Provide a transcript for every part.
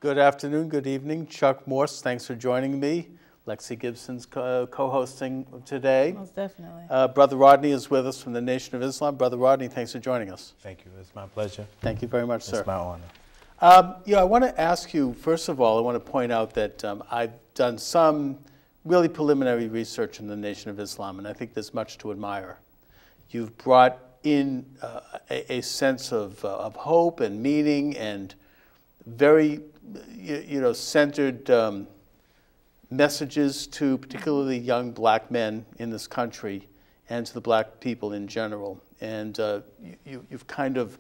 Good afternoon, good evening. Chuck Morse, thanks for joining me. Lexi Gibson's co-hosting today. Most definitely. Brother Rodney is with us from the Nation of Islam. Brother Rodney, thanks for joining us. Thank you. It's my pleasure. Thank you very much, sir. It's my honor. I want to ask you, first of all, I want to point out that I've done some really preliminary research in the Nation of Islam, and I think there's much to admire. You've brought in a sense of hope and meaning and very, centered messages to particularly young black men in this country and to the black people in general. And you've kind of,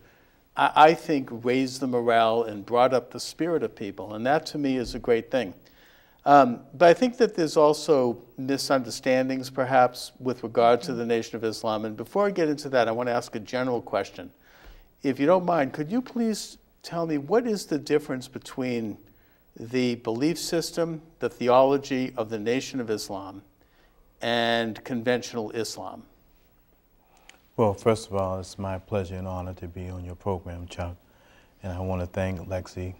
I think, raised the morale and brought up the spirit of people. And that, to me, is a great thing. But I think that there's also misunderstandings, perhaps, with regard to the Nation of Islam. And before I get into that, I want to ask a general question. If you don't mind, could you please tell me what is the difference between the belief system, the theology of the Nation of Islam, and conventional Islam? Well, first of all, it's my pleasure and honor to be on your program, Chuck. And I want to thank Lexi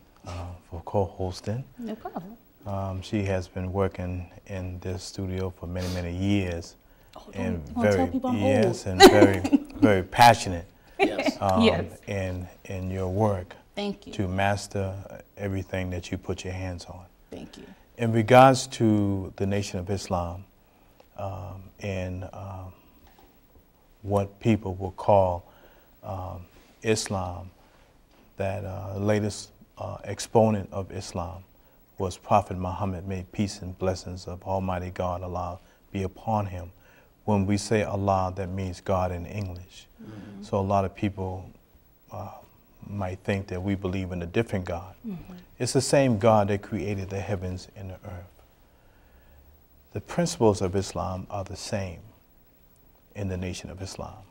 for co-hosting. No problem. She has been working in this studio for many, many years. Oh, and don't tell people I'm old. and very, very passionate Yes. Yes. in your work. Thank you. To master everything that you put your hands on. Thank you. In regards to the Nation of Islam and what people will call Islam, that latest exponent of Islam was Prophet Muhammad, may peace and blessings of Almighty God, Allah, be upon him. When we say Allah, that means God in English. Mm-hmm. So a lot of people might think that we believe in a different God. Mm-hmm. It's the same God that created the heavens and the earth. The principles of Islam are the same in the Nation of Islam.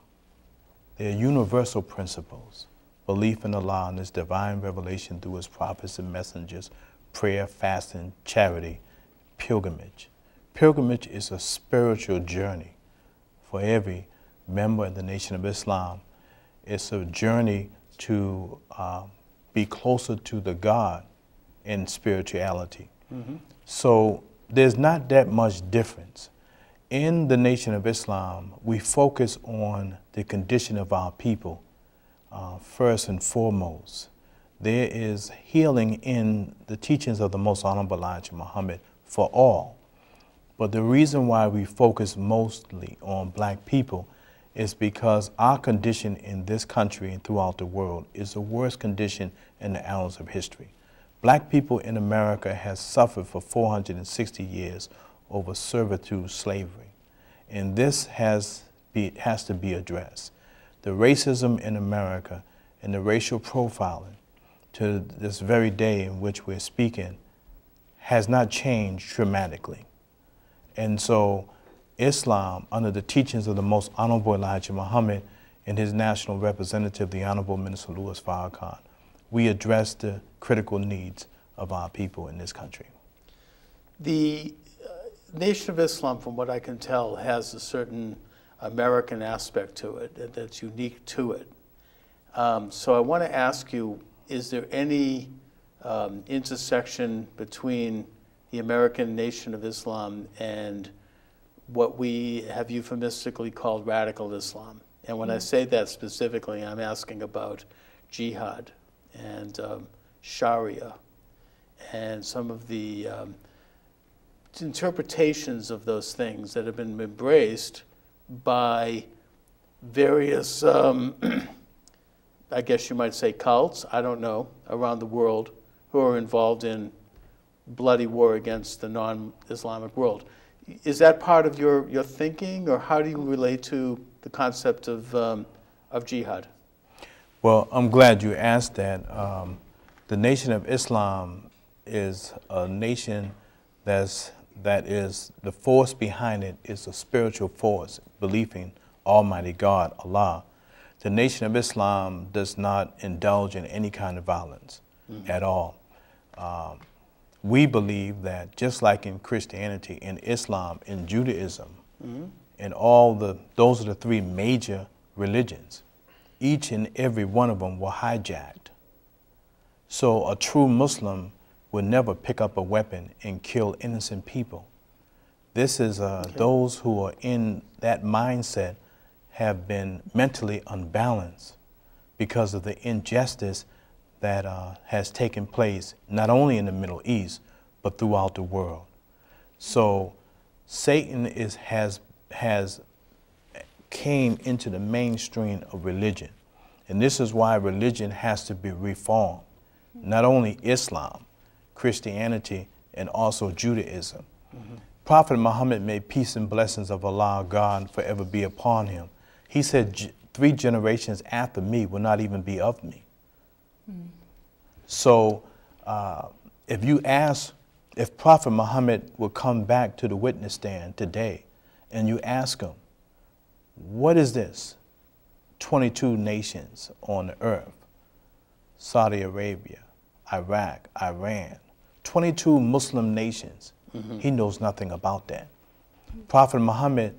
They're universal principles: belief in Allah and His divine revelation through His prophets and messengers, prayer, fasting, charity, pilgrimage. Pilgrimage is a spiritual journey for every member of the Nation of Islam. It's a journey to be closer to the God in spirituality. Mm-hmm. So there's not that much difference. In the Nation of Islam, we focus on the condition of our people first and foremost. There is healing in the teachings of the Most Honorable Elijah Muhammad for all. But the reason why we focus mostly on black people is because our condition in this country and throughout the world is the worst condition in the annals of history. Black people in America has suffered for 460 years over servitude, slavery, and this has to be addressed. The racism in America and the racial profiling to this very day in which we're speaking has not changed dramatically. And so Islam, under the teachings of the Most Honorable Elijah Muhammad and his national representative, the Honorable Minister Louis Farrakhan, we address the critical needs of our people in this country. The Nation of Islam, from what I can tell, has a certain American aspect to it that's unique to it. So I want to ask you, is there any intersection between the American Nation of Islam and what we have euphemistically called radical Islam? And when I say that specifically, I'm asking about jihad and Sharia and some of the interpretations of those things that have been embraced by various, I guess you might say cults, I don't know, around the world who are involved in bloody war against the non-Islamic world. Is that part of your thinking, or how do you relate to the concept of jihad? Well, I'm glad you asked that. The Nation of Islam is a nation that is, the force behind it is a spiritual force, belief in Almighty God, Allah. The Nation of Islam does not indulge in any kind of violence at all. We believe that just like in Christianity, in Islam, in Judaism, and those are the three major religions, each and every one of them were hijacked. So a true Muslim would never pick up a weapon and kill innocent people. This is those who are in that mindset have been mentally unbalanced because of the injustice that has taken place not only in the Middle East, but throughout the world. So Satan has came into the mainstream of religion. And this is why religion has to be reformed. Not only Islam, Christianity, and also Judaism. Prophet Muhammad, may peace and blessings of Allah, God, forever be upon him. He said, 3 generations after me will not even be of me. So if Prophet Muhammad would come back to the witness stand today and you ask him, what is this? 22 nations on the earth, Saudi Arabia, Iraq, Iran, 22 Muslim nations. He knows nothing about that. Prophet Muhammad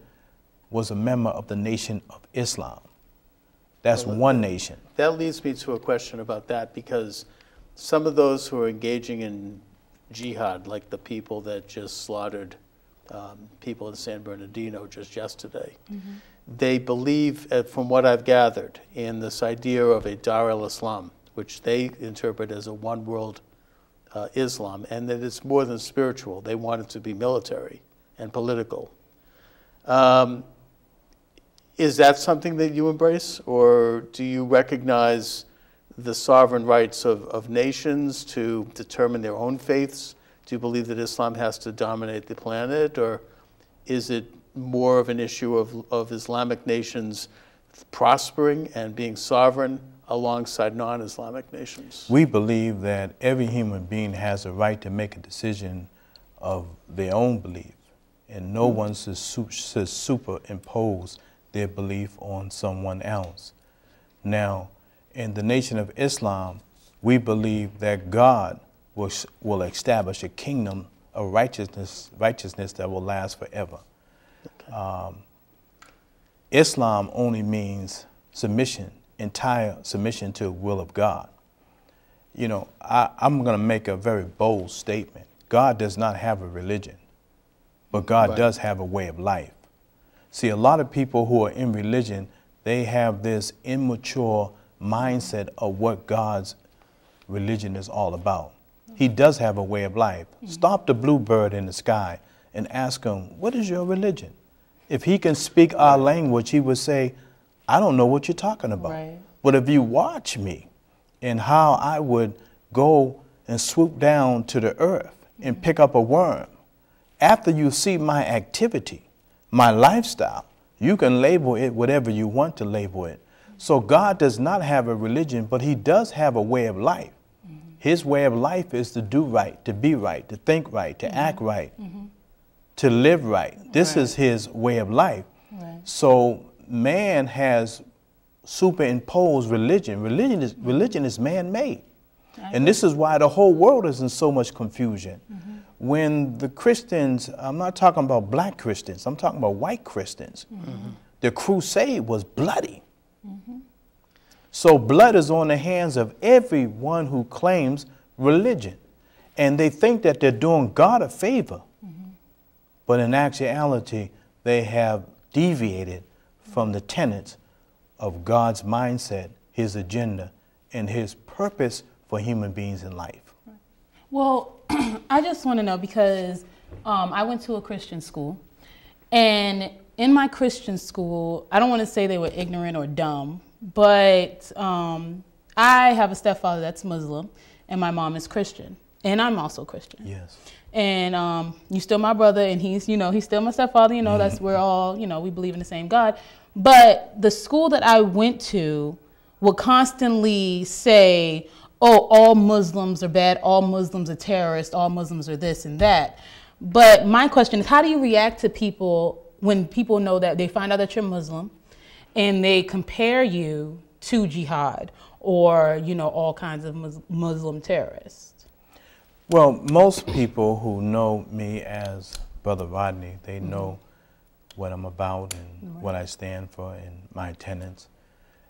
was a member of the Nation of Islam. That's one nation. That leads me to a question about that, because some of those who are engaging in jihad, like the people that just slaughtered people in San Bernardino just yesterday, they believe, from what I've gathered, in this idea of a Dar al-Islam, which they interpret as a one world Islam, and that it's more than spiritual. They want it to be military and political. Is that something that you embrace, or do you recognize the sovereign rights of nations to determine their own faiths? Do you believe that Islam has to dominate the planet, or is it more of an issue of Islamic nations prospering and being sovereign alongside non-Islamic nations? We believe that every human being has a right to make a decision of their own belief, and no one should superimpose their belief on someone else. Now, in the Nation of Islam, we believe that God will establish a kingdom of righteousness that will last forever. Okay. Islam only means submission, entire submission to the will of God. You know, I'm going to make a very bold statement. God does not have a religion, but God does have a way of life. See, a lot of people who are in religion, they have this immature mindset of what God's religion is all about. He does have a way of life. Stop the bluebird in the sky and ask him, what is your religion? If he can speak our language, he would say, I don't know what you're talking about. Right. But if you watch me and how I would go and swoop down to the earth and pick up a worm, after you see my activity, my lifestyle, you can label it whatever you want to label it. So God does not have a religion, but he does have a way of life. His way of life is to do right, to be right, to think right, to act right, to live right. This is his way of life. So man has superimposed religion. Religion is man-made. And this is why the whole world is in so much confusion. When the Christians, I'm not talking about black Christians, I'm talking about white Christians. The crusade was bloody. So blood is on the hands of everyone who claims religion. And they think that they're doing God a favor. But in actuality, they have deviated from the tenets of God's mindset, his agenda, and his purpose for human beings in life. Well, I just want to know, because I went to a Christian school, and in my Christian school, I don't want to say they were ignorant or dumb, but I have a stepfather that's Muslim, and my mom is Christian, and I'm also Christian. Yes. And you're still my brother, and he's still my stepfather. That's, we're all, we believe in the same God. But the school that I went to would constantly say, oh, all Muslims are bad, all Muslims are terrorists, all Muslims are this and that. But my question is, how do you react to people when people know that they find out that you're Muslim and they compare you to jihad or, all kinds of Muslim terrorists? Well, most people who know me as Brother Rodney, they know what I'm about and what I stand for and my tenets.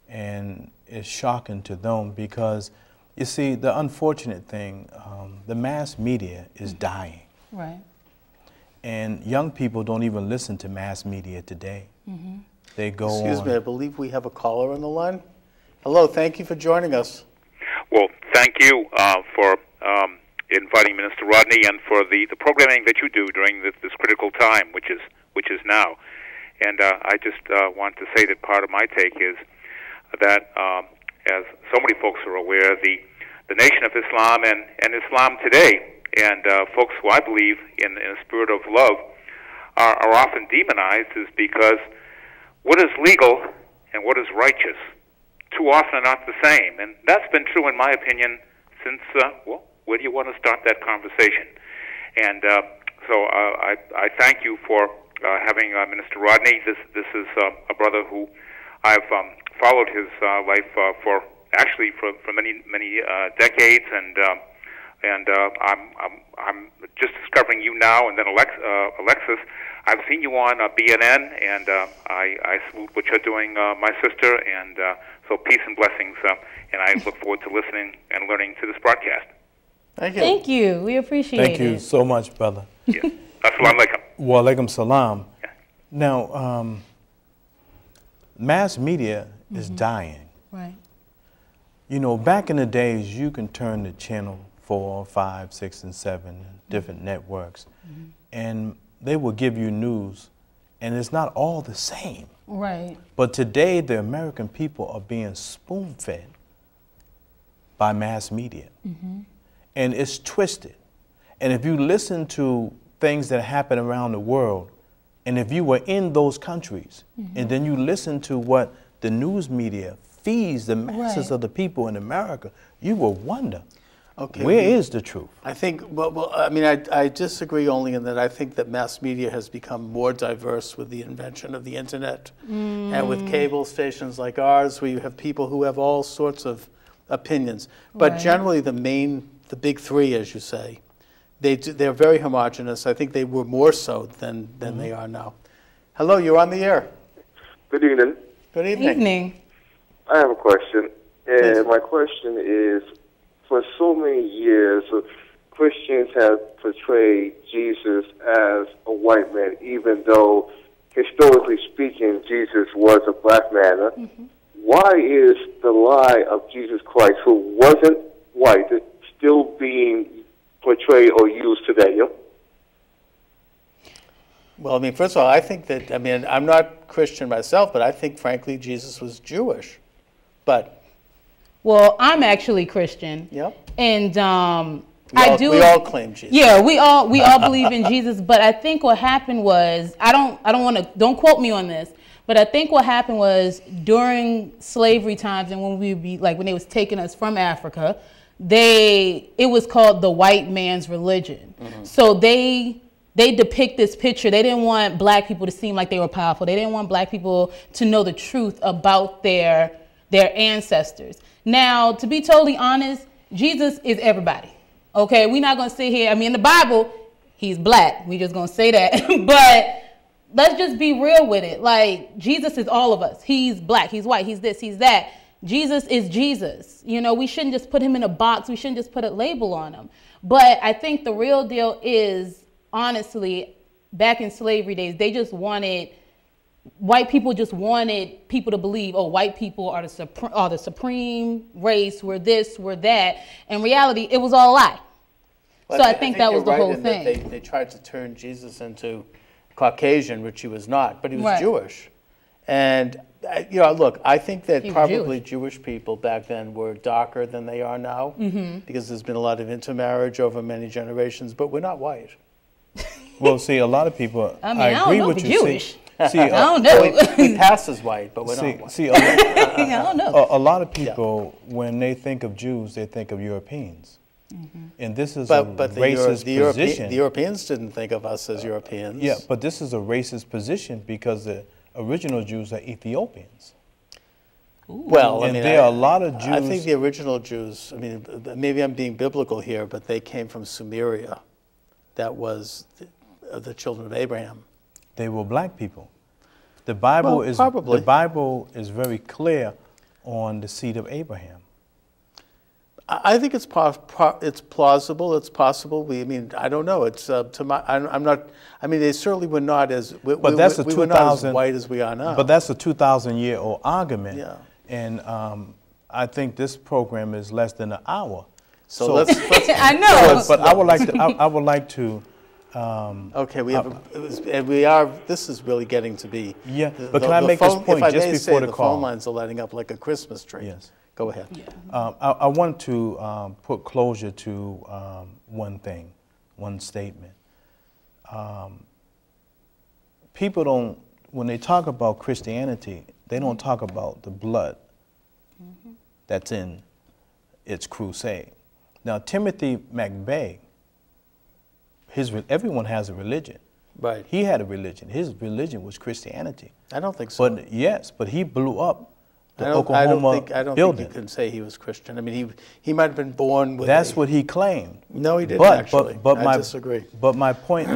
And it's shocking to them because, you see, the unfortunate thing, the mass media is dying. Right. And young people don't even listen to mass media today. They go Excuse me, I believe we have a caller on the line. Hello, thank you for joining us. Well, thank you for inviting Minister Rodney and for the programming that you do during this critical time, which is now. And I just want to say that part of my take is that, as so many folks are aware, the Nation of Islam and Islam today, and folks who I believe in a spirit of love are often demonized, is because what is legal and what is righteous too often are not the same. And that's been true, in my opinion, since, well, where do you want to start that conversation? And so I thank you for having Minister Rodney. This is a brother who I've followed his life for many decades, and I'm just discovering you now, and then Alexis. I've seen you on BNN, and I salute what you're doing, my sister, and so peace and blessings, and I look forward to listening and learning to this broadcast. Thank you. Thank you. We appreciate it. Thank you so much, brother. Yes. Assalamu alaikum. Wa alaikum salam. Yeah. Now, mass media is dying. Right. You know, back in the days, you can turn to channel 4, 5, 6, and 7, different networks, and they will give you news, and it's not all the same. Right. But today, the American people are being spoon-fed by mass media, and it's twisted. And if you listen to things that happen around the world, and if you were in those countries, and then you listen to what the news media feeds the masses of the people in America, you will wonder, where is the truth? I think, well, I mean, I disagree only in that I think that mass media has become more diverse with the invention of the internet and with cable stations like ours, where you have people who have all sorts of opinions. But generally, the big three, as you say, they're very homogenous. I think they were more so than they are now. Hello, you're on the air. Good evening. Good evening. Evening. I have a question, and my question is, for so many years, Christians have portrayed Jesus as a white man, even though, historically speaking, Jesus was a black man. Why is the lie of Jesus Christ, who wasn't white, still being portrayed or used today? Well, I mean, first of all, I think that, I mean, I'm not Christian myself, but I think, frankly, Jesus was Jewish. But well, I'm actually Christian. Yep. And we all claim Jesus. Yeah, we all believe in Jesus. But I think what happened was, don't quote me on this, but I think what happened was during slavery times and when when they was taking us from Africa, it was called the white man's religion. So they depict this picture. They didn't want black people to seem like they were powerful. They didn't want black people to know the truth about their ancestors. Now, to be totally honest, Jesus is everybody. Okay, we're not going to sit here. I mean, in the Bible, he's black. We just going to say that. But let's just be real with it. Like, Jesus is all of us. He's black, he's white, he's this, he's that. Jesus is Jesus. You know, we shouldn't just put him in a box. We shouldn't just put a label on him. But I think the real deal is, honestly, back in slavery days, white people just wanted people to believe, oh, white people are the supreme race, we're this, we're that. In reality, it was all a lie. Well, so I think that was the whole thing. They tried to turn Jesus into Caucasian, which he was not, but he was Jewish. And, you know, look, I think that probably Jewish people back then were darker than they are now because there's been a lot of intermarriage over many generations, but we're not white. Well, see, a lot of people, I agree with you. Jewish. See, I don't know. We pass as white, but we're not white. See, I don't know. A lot of people, when they think of Jews, they think of Europeans. And this is a racist position. The Europeans didn't think of us as Europeans. Yeah, but this is a racist position because the original Jews are Ethiopians. Well, and there are a lot of Jews. I think the original Jews, I mean, maybe I'm being biblical here, but they came from Sumeria. That was the children of Abraham. They were black people. The Bible is very clear on the seed of Abraham. I think it's plausible. It's possible. I mean, I don't know. It's to my. I'm not. I mean, they certainly were not as. We were not as white as we are now. But that's a 2,000-year-old argument. Yeah. And I think this program is less than an hour. So let's I know. But I would like to. I would like to. Okay, we have, and we are. This is really getting to be. Yeah. But can I make this point just before the call? The phone lines are lighting up like a Christmas tree. Yes. Go ahead. Yeah. I want to put closure to one thing, one statement. People don't, when they talk about Christianity, they don't talk about the blood that's in its crusade. Now, Timothy McVeigh, everyone has a religion. Right. He had a religion. His religion was Christianity. I don't think so. But yes, but he blew up the I Oklahoma don't building. think you can say he was Christian. I mean, he might have been born with. That's what he claimed. No, he didn't actually. I disagree. But my point.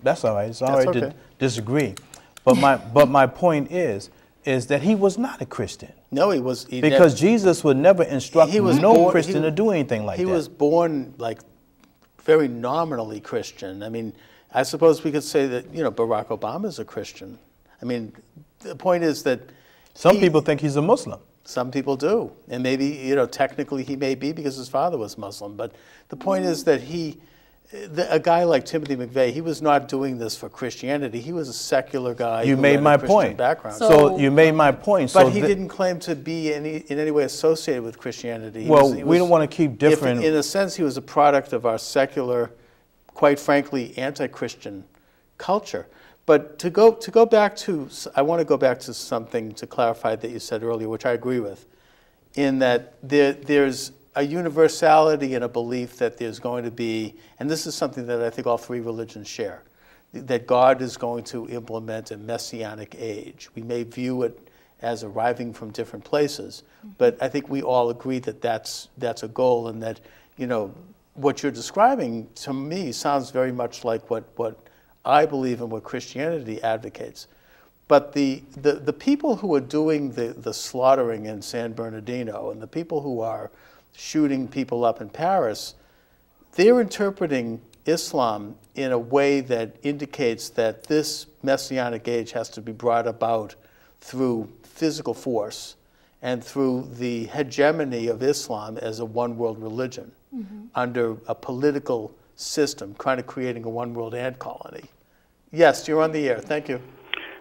That's all right. It's all right okay. to disagree. But my point is that he was not a Christian. No, he was. Because Jesus would never instruct Christian to do anything like that. He was born like very nominally Christian. I mean, I suppose we could say that Barack Obama is a Christian. I mean, the point is that. Some people think he's a Muslim. Some people do. And maybe, technically he may be because his father was Muslim. But the point is that a guy like Timothy McVeigh, he was not doing this for Christianity. He was a secular guy. You made my point. Background. So you made my point. But he didn't claim to be in any way associated with Christianity. We don't want to keep different. In a sense, he was a product of our secular, quite frankly, anti-Christian culture. But to go back to, I want to go back to something to clarify that you said earlier, which I agree with, in that there's a universality and a belief that there's going to be, and this is something that I think all three religions share, that God is going to implement a messianic age. We may view it as arriving from different places, but I think we all agree that that's a goal, and that what you're describing to me sounds very much like what I believe in, what Christianity advocates. But the people who are doing the slaughtering in San Bernardino and the people who are shooting people up in Paris, they're interpreting Islam in a way that indicates that this messianic age has to be brought about through physical force and through the hegemony of Islam as a one-world religion under a political system, kind of creating a one-world ant colony. Yes, you're on the air. Thank you.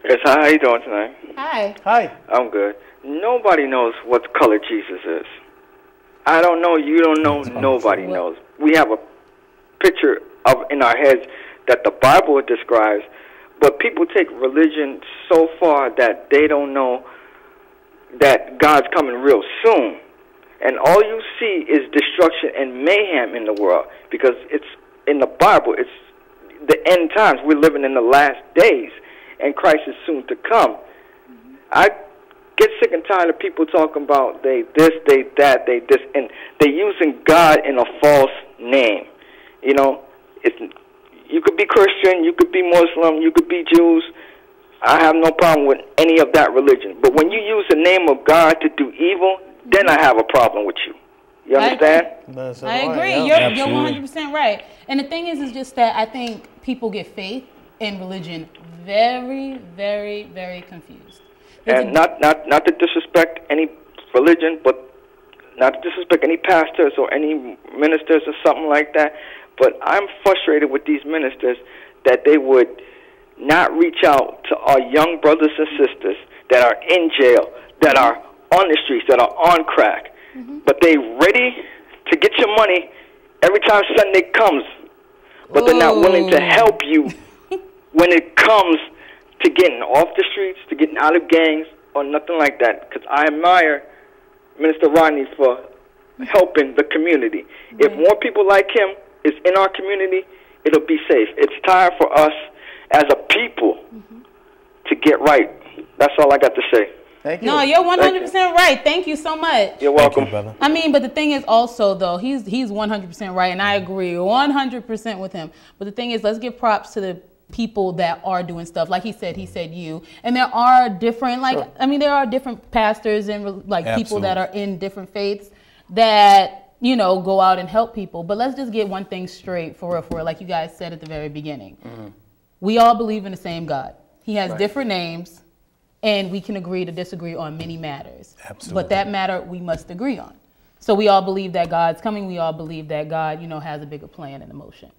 Yes, how are you doing tonight? Hi. Hi. I'm good. Nobody knows what color Jesus is. I don't know. You don't know. Nobody knows. We have a picture in our heads that the Bible describes, but people take religion so far that they don't know that God's coming real soon. And all you see is destruction and mayhem in the world, because it's in the Bible. It's the end times. We're living in the last days, and Christ is soon to come. I get sick and tired of people talking about they this, they that, they this, and they're using God in a false name. You know, you could be Christian, you could be Muslim, you could be Jews. I have no problem with any of that religion. But when you use the name of God to do evil, then I have a problem with you. You understand? I agree. You're 100% right. And the thing is just that I think people get faith in religion very, very, very confused. And not to disrespect any religion, but not to disrespect any pastors or any ministers or something like that, but I'm frustrated with these ministers that they would not reach out to our young brothers and sisters that are in jail, that are on the streets, that are on crack, but they ready to get your money every time Sunday comes, but they're not willing to help you when it comes to getting off the streets, to getting out of gangs, or nothing like that. Because I admire Minister Rodney for helping the community. If more people like him is in our community, it'll be safe. It's time for us as a people to get right. That's all I got to say. Thank you. No, you're 100% right. Thank you so much. You're welcome. Thank you, brother. I mean, but the thing is also, though, he's 100% right, and I agree 100% with him. But the thing is, let's give props to the people that are doing stuff. Like he said you. And there are different, I mean, there are different pastors and, people that are in different faiths that you know, go out and help people. But let's just get one thing straight for real, like you guys said at the very beginning. We all believe in the same God. He has different names, and we can agree to disagree on many matters. Absolutely. But that matter we must agree on. So we all believe that God's coming. We all believe that God, you know, has a bigger plan and emotion.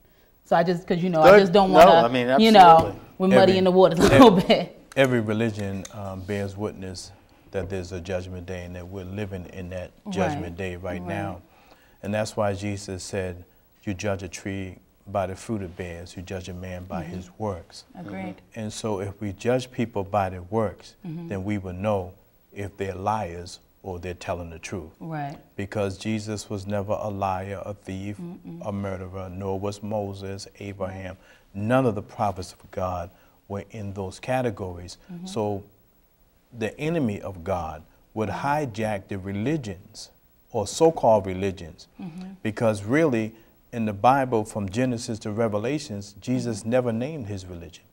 So I just, because, you know, I just don't want to, I mean, you know, we're muddying the waters a little bit. Every religion bears witness that there's a judgment day and that we're living in that judgment day right now. And that's why Jesus said, you judge a tree by the fruit it bears, you judge a man by his works. Agreed. And so if we judge people by their works, then we will know if they're liars or they're telling the truth. Right. Because Jesus was never a liar, a thief, a murderer, nor was Moses, Abraham. None of the prophets of God were in those categories. So the enemy of God would hijack the religions, or so-called religions, because really in the Bible from Genesis to Revelations, Jesus never named his religion.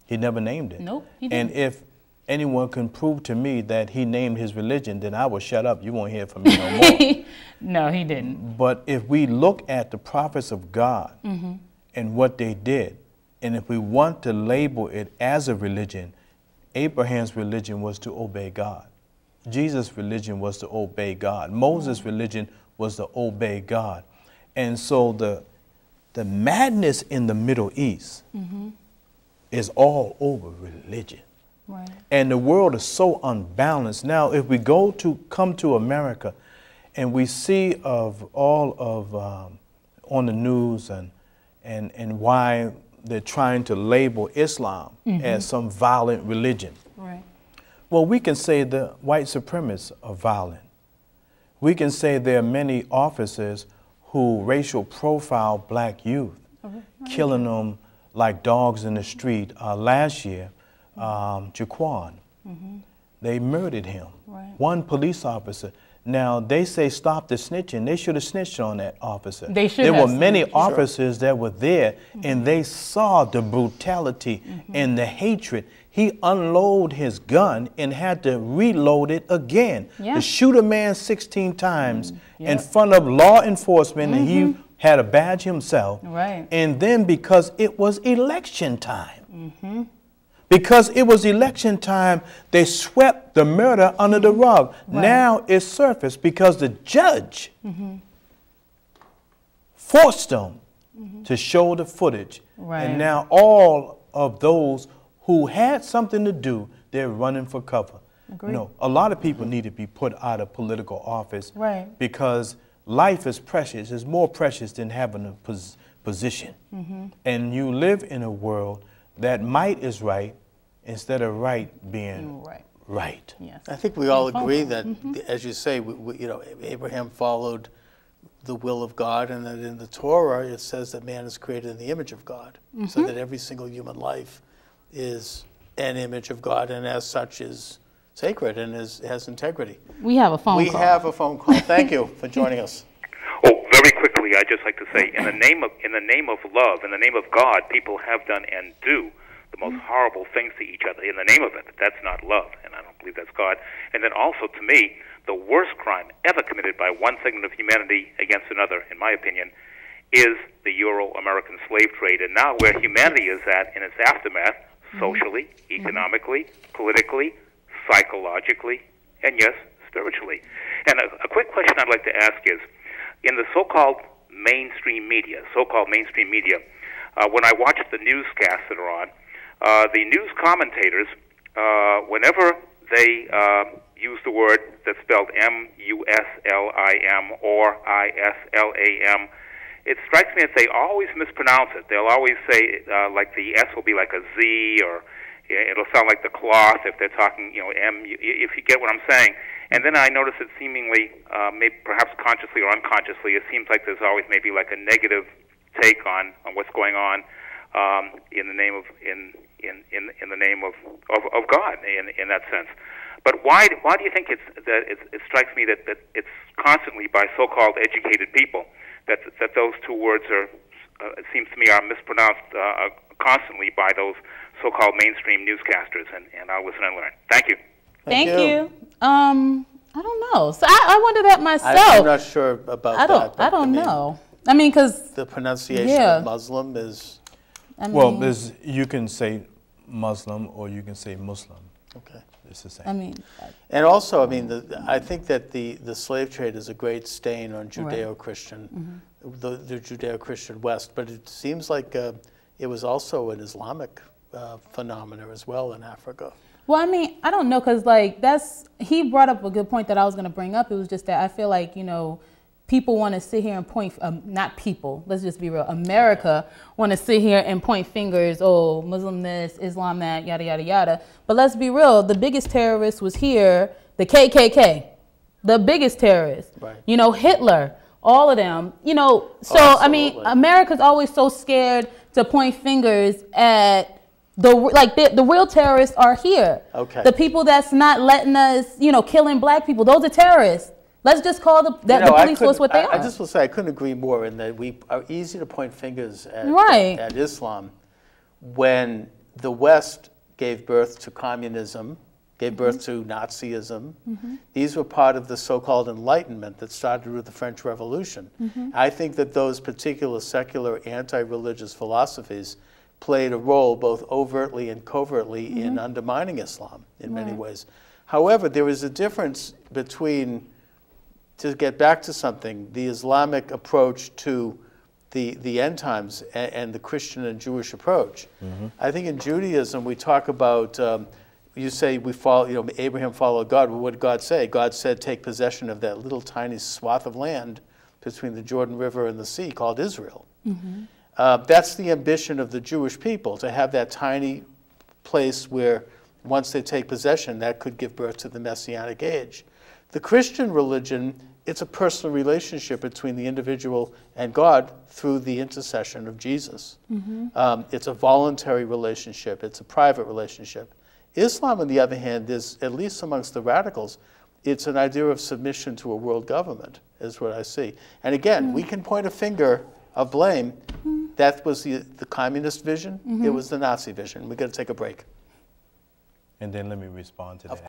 He never named it. Nope, he didn't. And if anyone can prove to me that he named his religion, then I will shut up. You won't hear from me no more. No, he didn't. But if we look at the prophets of God and what they did, and if we want to label it as a religion, Abraham's religion was to obey God. Jesus' religion was to obey God. Moses' religion was to obey God. And so the madness in the Middle East is all over religion. Right. And the world is so unbalanced. Now, if we come to America and we see of all of on the news and why they're trying to label Islam as some violent religion. Right. Well, we can say the white supremacists are violent. We can say there are many officers who racial profile black youth, killing them like dogs in the street. Last year, Jaquan, they murdered him. Right. One police officer. Now, they say stop the snitching. They should have snitched on that officer. They should There have were many snitched. officers that were there, and they saw the brutality and the hatred. He unloaded his gun and had to reload it again. Yeah. To shoot a man 16 times in front of law enforcement, and he had a badge himself. Right. And then because it was election time. Because it was election time, they swept the murder under the rug. Right. Now it's surfaced because the judge forced them to show the footage. Right. And now all of those who had something to do, they're running for cover. Agreed. No, a lot of people need to be put out of political office Right. because life is precious. It's more precious than having a position. And you live in a world that might is right instead of right being right. Yes. I think we all agree that, as you say, you know, Abraham followed the will of God, and that in the Torah it says that man is created in the image of God, so that every single human life is an image of God, and as such is sacred and has integrity. We have a phone call. We have a phone call. Thank you for joining us. Oh, very quickly, I'd just like to say, in the name of love, in the name of God, people have done and do the most horrible things to each other in the name of it. That's not love, and I don't believe that's God. And then also, to me, the worst crime ever committed by one segment of humanity against another, in my opinion, is the Euro-American slave trade. And now where humanity is at in its aftermath, socially, economically, politically, psychologically, and yes, spiritually. And a quick question I'd like to ask is, in the so-called mainstream media, when I watch the newscasts that are on, the news commentators, whenever they use the word that's spelled M-U-S-L-I-M or I-S-L-A-M, it strikes me that they always mispronounce it. They'll always say, like the S will be like a Z, or it'll sound like the cloth if they're talking, you know, if you get what I'm saying. And then I notice it seemingly, maybe perhaps consciously or unconsciously, it seems like there's always maybe like a negative take on what's going on in the name of in the name of God in that sense. But why do you think it strikes me that it's constantly by so-called educated people that those two words are it seems to me are mispronounced constantly by those so-called mainstream newscasters, and I'll listen and learn. Thank you. Thank you. I don't know. So I wonder that myself. I'm not sure about that. I don't know. I mean, because the pronunciation of Muslim is. I mean, well, you can say Muslim or you can say Muslim. Okay. It's the same. I mean, and also, I mean, I think that the slave trade is a great stain on Judeo-Christian, the Judeo-Christian West. But it seems like it was also an Islamic phenomena as well in Africa. Well, I mean, I don't know, because like he brought up a good point that I was going to bring up. It was just that I feel like, you know, people want to sit here and point, not people, let's just be real, America want to sit here and point fingers, oh, Muslim this, Islam that, yada, yada, yada. But let's be real, the biggest terrorist was here, the KKK, the biggest terrorist. Right. You know, Hitler, all of them, you know. So, I mean, America's always so scared to point fingers at the real terrorists are here. Okay. The people that's not letting us, you know, killing black people, those are terrorists. Let's just call the police force what they are. I just will say I couldn't agree more in that we are easy to point fingers at Islam when the West gave birth to communism, gave birth to Nazism. These were part of the so-called Enlightenment that started with the French Revolution. I think that those particular secular anti-religious philosophies played a role both overtly and covertly in undermining Islam in many ways. However, there is a difference between, to get back to something, the Islamic approach to the end times and the Christian and Jewish approach. I think in Judaism we talk about, you say we follow, you know, Abraham followed God. Well, what did God say? God said, take possession of that little tiny swath of land between the Jordan River and the sea called Israel. That's the ambition of the Jewish people, to have that tiny place where once they take possession, that could give birth to the Messianic age. The Christian religion, it's a personal relationship between the individual and God through the intercession of Jesus. It's a voluntary relationship. It's a private relationship. Islam, on the other hand, is, at least amongst the radicals, it's an idea of submission to a world government, is what I see. And again, we can point a finger of blame. That was the communist vision. It was the Nazi vision. We've got to take a break. And then let me respond to that.